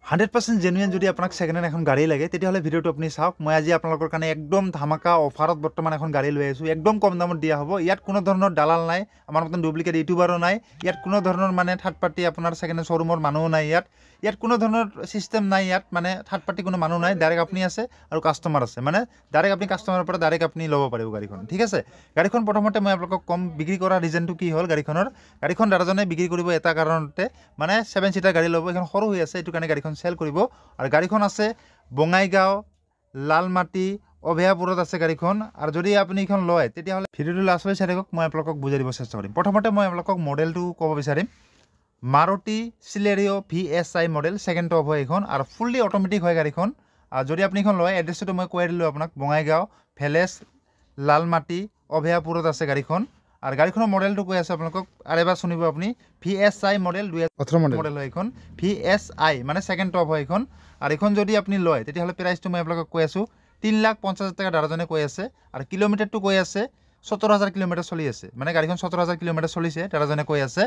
100% genuine যদি আপোনাক second hand এখন গাড়ী লাগে তেতিয়াহ'লে ভিডিঅ'টো আপুনি চাওক। মই আজি আপোনালোকৰ কাৰণে একদম ধামাকা অফাৰত বৰ্তমান এখন গাড়ী লৈ আহিছোঁ। একদম কম দামত দিয়া হ'ব। ইয়াত কোনো ধৰণৰ দালাল নাই, আমাৰ মতন ডুপ্লিকেট ইউটিউবাৰো নাই। ইয়াত কোনো ধৰণৰ মানে থাৰ্ড পাৰ্টি আপোনাৰ সেকেন্ড হ্যান্ড শ্বৰুমৰ মানুহো নাই। ইয়াত কোনো ধৰণৰ চিষ্টেম নাই। ইয়াত মানে থাৰ্ড পাৰ্টি কোনো মানুহ নাই। ডাইৰেক্ট আপুনি আছে আৰু কাষ্টমাৰ আছে, মানে ডাইৰেক্ট আপুনি কাষ্টমাৰৰ পৰা ডাইৰেক্ট আপুনি ল'ব পাৰিব গাড়ীখন। ঠিক আছে, গাড়ীখন প্ৰথমতে মই আপোনালোকক কম বিক্ৰী কৰাৰ ৰিজনটো কি হ'ল। গাড়ীখন দাদাজনে বিক্ৰী কৰিব এটা কাৰণতে, মানে 7 সিটাৰ গাড়ী ল'ব, এখন সৰু হৈ আছে, এইটো কাৰণে গাড়ীখন চেল কৰিব। আৰু গাড়ীখন আছে বঙাইগাঁও, লালমাটি, অভয়াপুৰত আছে গাড়ীখন। আৰু যদি আপুনি এইখন লয় তেতিয়াহ'লে ভিডিঅ'টো লাষ্টলৈ চাই থাকক, মই আপোনালোকক বুজাই দিব চেষ্টা কৰিম। প্ৰথমতে মই আপোনালোকক মডেলটো ক'ব বিচাৰিম। Maruti Celerio' VSI model, second top হয় এইখন, আৰু ফুল্লি অট'মেটিক হয় গাড়ীখন। আৰু যদি আপুনি এইখন লয়, এড্ৰেছটো মই কৈ দিলোঁ আপোনাক, বঙাইগাঁও, ভেলেজ, লালমাটি, অভয়াপুৰত আছে গাড়ীখন। আৰু গাড়ীখনৰ মডেলটো কৈ আছে আপোনালোকক, আৰু এবাৰ শুনিব আপুনি, VSI মডেল 2018 মডেল হয় এইখন। VSI মানে ছেকেণ্ড টপ হয় এইখন। আৰু এইখন যদি আপুনি লয় তেতিয়াহ'লে প্ৰাইচটো মই আপোনালোকক কৈ আছোঁ, 3,50,000 টকা দাদাজনে কৈ আছে। আৰু কিলোমিটাৰটো কৈ আছে 17,000 কিলোমিটাৰ চলি আছে, মানে গাড়ীখন 17,000 কিলোমিটাৰ চলিছে দাদাজনে কৈ আছে।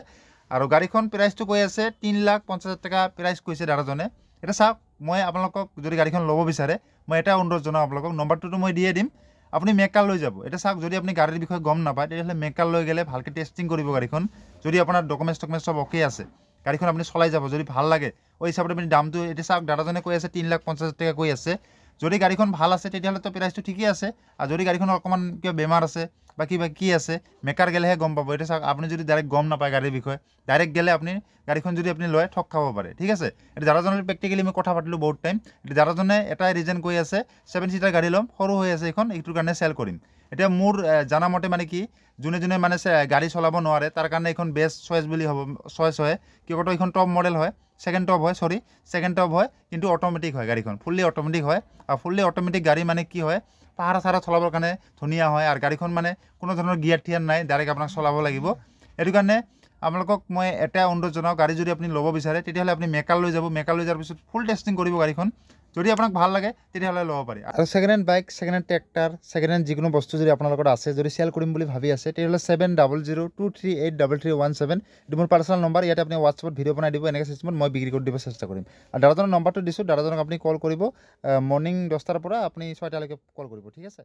আৰু গাড়ীখন প্ৰাইচটো কৈ আছে 3,50,000 টকা প্ৰাইচ কৈছে দাদাজনে। এটা চাওক, মই আপোনালোকক যদি গাড়ীখন ল'ব বিচাৰে, মই এটা অনুৰোধ জনাওঁ আপোনালোকক, নম্বৰটোতো মই দিয়ে দিম, আপুনি মেকাৰ লৈ যাব। এটা চাওক, যদি আপুনি গাড়ীৰ বিষয়ে গম নাপায় তেতিয়াহ'লে মেকাৰ লৈ গ'লে ভালকৈ টেষ্টিং কৰিব গাড়ীখন। যদি আপোনাৰ ডকুমেণ্টছ চব অ'কে আছে, গাড়ীখন আপুনি চলাই যাব, যদি ভাল লাগে ওই হিচাপত আপুনি দামটো, এতিয়া চাওক দাদাজনে কৈ আছে 3,50,000 টকা কৈ আছে। যদি গাড়ীখন ভাল আছে তেতিয়াহ'লেতো প্ৰাইচটো ঠিকেই আছে। আৰু যদি গাড়ীখনৰ অকণমান কিবা বেমাৰ আছে বা কিবা কি আছে, মেকাৰ গেলেহে গম পাব। এতিয়া চাওক, আপুনি যদি ডাইৰেক্ট গম নাপায় গাড়ীৰ বিষয়ে, ডাইৰেক্ট গেলে আপুনি গাড়ীখন যদি আপুনি লয় ঠগ খাব পাৰে। ঠিক আছে, এতিয়া দাদাজনৰ প্ৰেক্টিকেলি মই কথা পাতিলোঁ বহুত টাইম। এতিয়া দাদাজনে এটাই ৰিজন কৈ আছে, 7 সিটাৰ গাড়ী ল'ম, সৰু হৈ আছে এইখন, এইটোৰ কাৰণে চেল কৰিম। এতিয়া মোৰ জানামতে মানে কি, যোনে মানে গাড়ী চলাব নোৱাৰে তাৰ কাৰণে এইখন বেষ্ট চইচ বুলি হ'ব, চইচ হয়। কিয়তো এইখন টপ মডেল হয়, ছেকেণ্ড টপ হয়, কিন্তু অট'মেটিক হয় গাড়ীখন, ফুল্লি অট'মেটিক হয়। আৰু ফুল্লি অট'মেটিক গাড়ী মানে কি হয়, পাহাৰ চাহাৰত চলাবৰ কাৰণে ধুনীয়া হয়। আৰু গাড়ীখন মানে কোনো ধৰণৰ গিয়াৰ টিয়াৰ নাই, ডাইৰেক্ট আপোনাক চলাব লাগিব। সেইটো কাৰণে আপোনালোকক মই এটা অনুৰোধ জনাওঁ, গাড়ী যদি আপুনি ল'ব বিচাৰে তেতিয়াহ'লে আপুনি মেকাৰ লৈ যাব। মেকাৰ লৈ যোৱাৰ পিছত ফুল টেষ্টিং কৰিব গাড়ীখন। যদি আপোনাক ভাল লাগে তেতিয়াহ'লে ল'ব পাৰি। আৰু second hand bike, second hand tractor, second hand যিকোনো বস্তু যদি আপোনাৰ লগত আছে, যদি চেল কৰিম বুলি ভাবি আছে, তেতিয়াহ'লে 7002383317 এইটো মোৰ পাৰ্চনেল নম্বৰ। ইয়াতে আপুনি হোৱাটছএপত ভিডিঅ' বনাই দিব, এনেকৈ চিষ্টেমত মই বিক্ৰী কৰি দিব চেষ্টা কৰিম। আৰু দাদাজনৰ নম্বৰটো দিছোঁ, দাদাজনক আপুনি কল কৰিব, মৰ্ণিং 10টাৰ পৰা আপুনি 6টালৈকে কল কৰিব। ঠিক আছে।